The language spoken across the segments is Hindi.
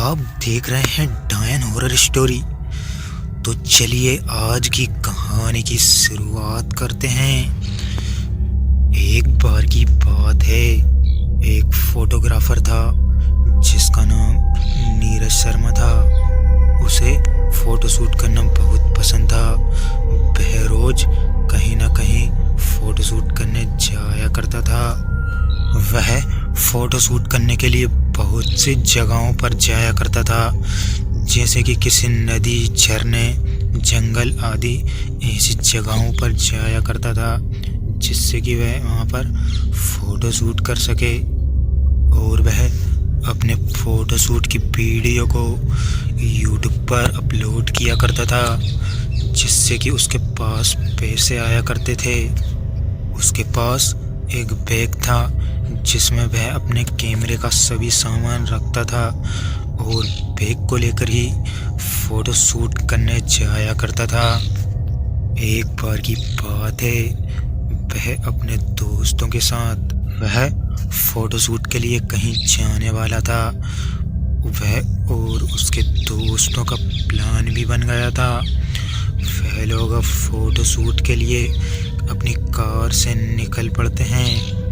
आप देख रहे हैं डायन हॉरर स्टोरी। तो चलिए आज की कहानी की शुरुआत करते हैं। एक बार की बात है, एक फोटोग्राफर था जिसका नाम नीरज शर्मा था। उसे फोटो शूट करना बहुत पसंद था। वह रोज कहीं ना कहीं फोटो शूट करने जाया करता था। वह फोटो शूट करने के लिए बहुत सी जगहों पर जाया करता था, जैसे कि किसी नदी, झरने, जंगल आदि ऐसी जगहों पर जाया करता था जिससे कि वह वहाँ पर फोटो शूट कर सके। और वह अपने फोटो शूट की वीडियो को यूट्यूब पर अपलोड किया करता था, जिससे कि उसके पास पैसे आया करते थे। उसके पास एक बैग था जिसमें वह अपने कैमरे का सभी सामान रखता था और बैग को लेकर ही फोटो शूट करने जाया करता था। एक बार की बात है, वह अपने दोस्तों के साथ वह फोटो शूट के लिए कहीं जाने वाला था। वह और उसके दोस्तों का प्लान भी बन गया था। वह लोग अब फोटो शूट के लिए अपनी कार से निकल पड़ते हैं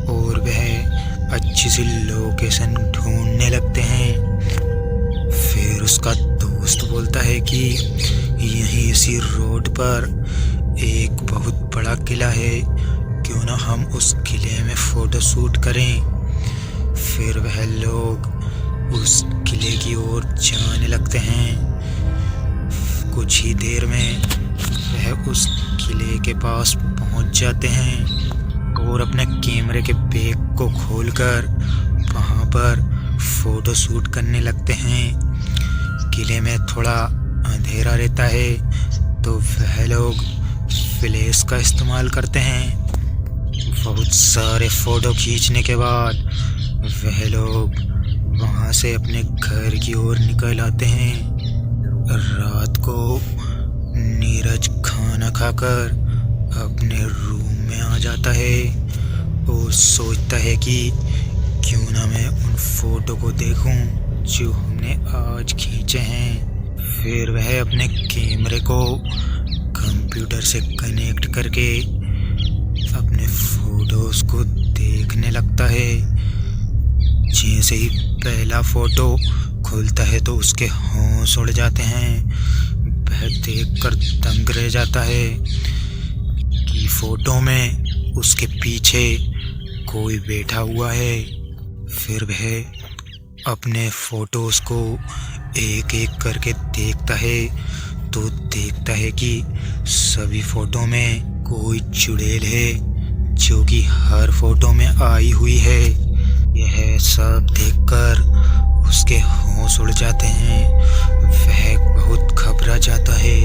और वह अच्छी सी लोकेशन ढूंढने लगते हैं। फिर उसका दोस्त बोलता है कि यहीं इसी रोड पर एक बहुत बड़ा किला है, क्यों ना हम उस किले में फोटो शूट करें। फिर वह लोग उस किले की ओर जाने लगते हैं। कुछ ही देर में वह उस किले के पास पहुंच जाते हैं और अपने कैमरे के बैग को खोलकर वहां पर फोटो शूट करने लगते हैं। किले में थोड़ा अंधेरा रहता है तो वह लोग फ्लैश का इस्तेमाल करते हैं। बहुत सारे फोटो खींचने के बाद वह लोग वहां से अपने घर की ओर निकल आते हैं। रात को नीरज खाना खाकर अपने रूम में आ जाता है और सोचता है कि क्यों ना मैं उन फोटो को देखूं जो हमने आज खींचे हैं। फिर वह अपने कैमरे को कंप्यूटर से कनेक्ट करके अपने फोटोज को देखने लगता है। जैसे ही पहला फोटो खुलता है तो उसके होश उड़ जाते हैं। वह देखकर दंग रह जाता है कि फोटो में उसके पीछे कोई बैठा हुआ है। फिर वह अपने फोटोज को एक एक करके देखता है तो देखता है कि सभी फोटो में कोई चुड़ैल है जो कि हर फोटो में आई हुई है। यह सब देखकर उसके होश उड़ जाते हैं। वह बहुत घबरा जाता है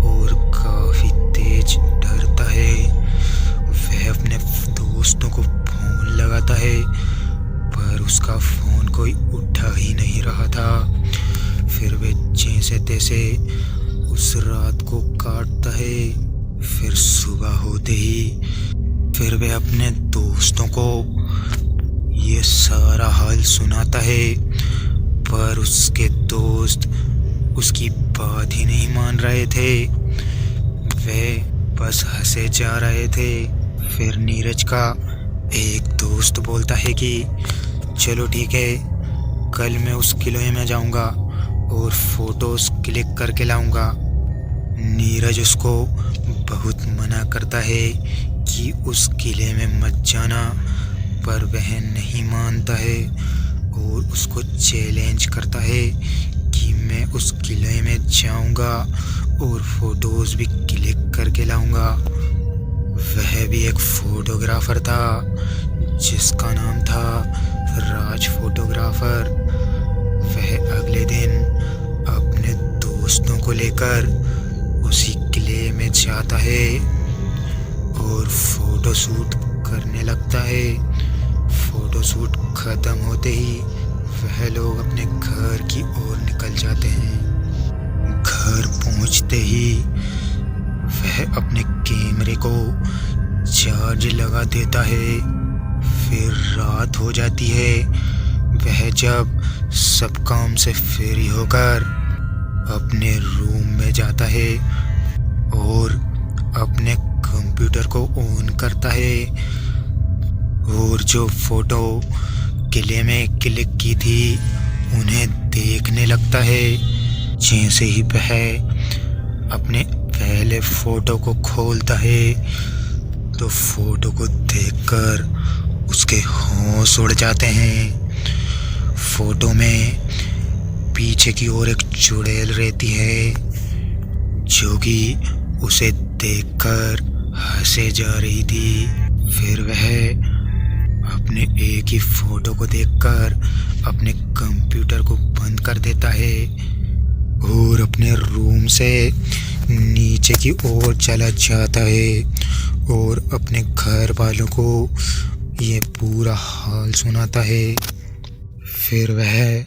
और काफी तेज डरता है। वह अपने दोस्तों को फोन लगाता है पर उसका फोन कोई उठा ही नहीं रहा था। फिर वह जैसे तैसे उस रात को काटता है। फिर सुबह होते ही फिर वह अपने दोस्तों को ये सारा हाल सुनाता है, पर उसके दोस्त उसकी बात ही नहीं मान रहे थे। वे बस हंसे जा रहे थे। फिर नीरज का एक दोस्त बोलता है कि चलो ठीक है, कल मैं उस किले में जाऊंगा और फोटोज क्लिक करके लाऊंगा। नीरज उसको बहुत मना करता है कि उस किले में मत जाना, पर वह नहीं मानता है और उसको चैलेंज करता है कि मैं उस किले में जाऊंगा और फोटोज भी क्लिक करके लाऊंगा। वह भी एक फोटोग्राफर था जिसका नाम था राज फोटोग्राफर। वह अगले दिन अपने दोस्तों को लेकर उसी किले में जाता है और फोटो शूट करने लगता है। फोटो शूट खत्म होते ही वह लोग अपने घर की ओर निकल जाते हैं। घर पहुंचते ही वह अपने कैमरे को चार्ज लगा देता है। फिर रात हो जाती है। वह जब सब काम से फ्री होकर अपने रूम में जाता है और अपने कंप्यूटर को ऑन करता है और जो फोटो किले में क्लिक की थी उन्हें देखने लगता है। जैसे ही वह अपने पहले फोटो को खोलता है तो फोटो को देखकर उसके होश उड़ जाते हैं। फोटो में पीछे की ओर एक चुड़ैल रहती है जो कि उसे देखकर हंसे जा रही थी। फिर वह अपने एक ही फोटो को देखकर अपने कंप्यूटर को बंद कर देता है और अपने रूम से नीचे की ओर चला जाता है और अपने घर वालों को ये पूरा हाल सुनाता है। फिर वह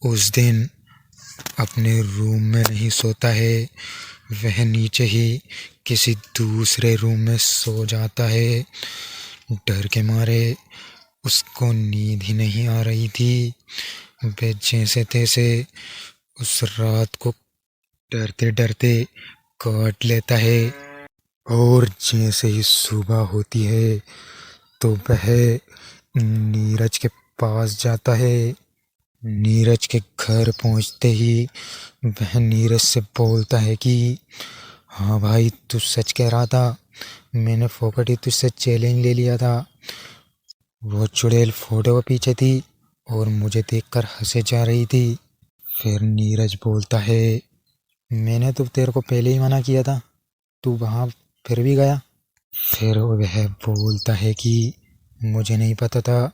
उस दिन अपने रूम में नहीं सोता है, वह नीचे ही किसी दूसरे रूम में सो जाता है। डर के मारे उसको नींद ही नहीं आ रही थी। वह जैसे तैसे उस रात को डरते डरते काट लेता है और जैसे ही सुबह होती है तो वह नीरज के पास जाता है। नीरज के घर पहुंचते ही वह नीरज से बोलता है कि हाँ भाई, तू सच कह रहा था, मैंने फोकट ही तुझसे चैलेंज ले लिया था। वो चुड़ैल फोटो के पीछे थी और मुझे देखकर हंसे जा रही थी। फिर नीरज बोलता है मैंने तो तेरे को पहले ही मना किया था, तू वहाँ फिर भी गया। फिर वह बोलता है कि मुझे नहीं पता था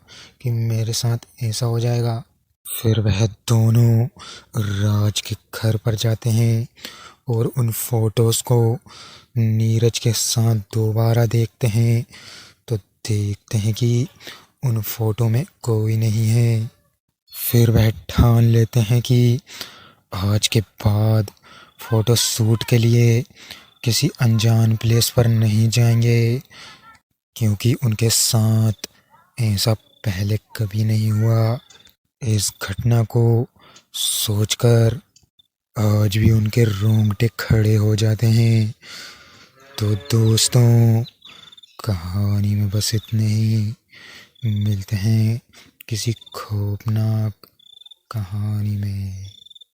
कि मेरे साथ ऐसा हो जाएगा। फिर वह दोनों राज के घर पर जाते हैं और उन फोटोज़ को नीरज के साथ दोबारा देखते हैं तो देखते हैं कि उन फोटो में कोई नहीं है। फिर वह ठान लेते हैं कि आज के बाद फ़ोटो शूट के लिए किसी अनजान प्लेस पर नहीं जाएंगे, क्योंकि उनके साथ ऐसा पहले कभी नहीं हुआ। इस घटना को सोचकर आज भी उनके रोंगटे खड़े हो जाते हैं। तो दोस्तों, कहानी में बस इतने ही। मिलते हैं किसी खौफनाक कहानी में।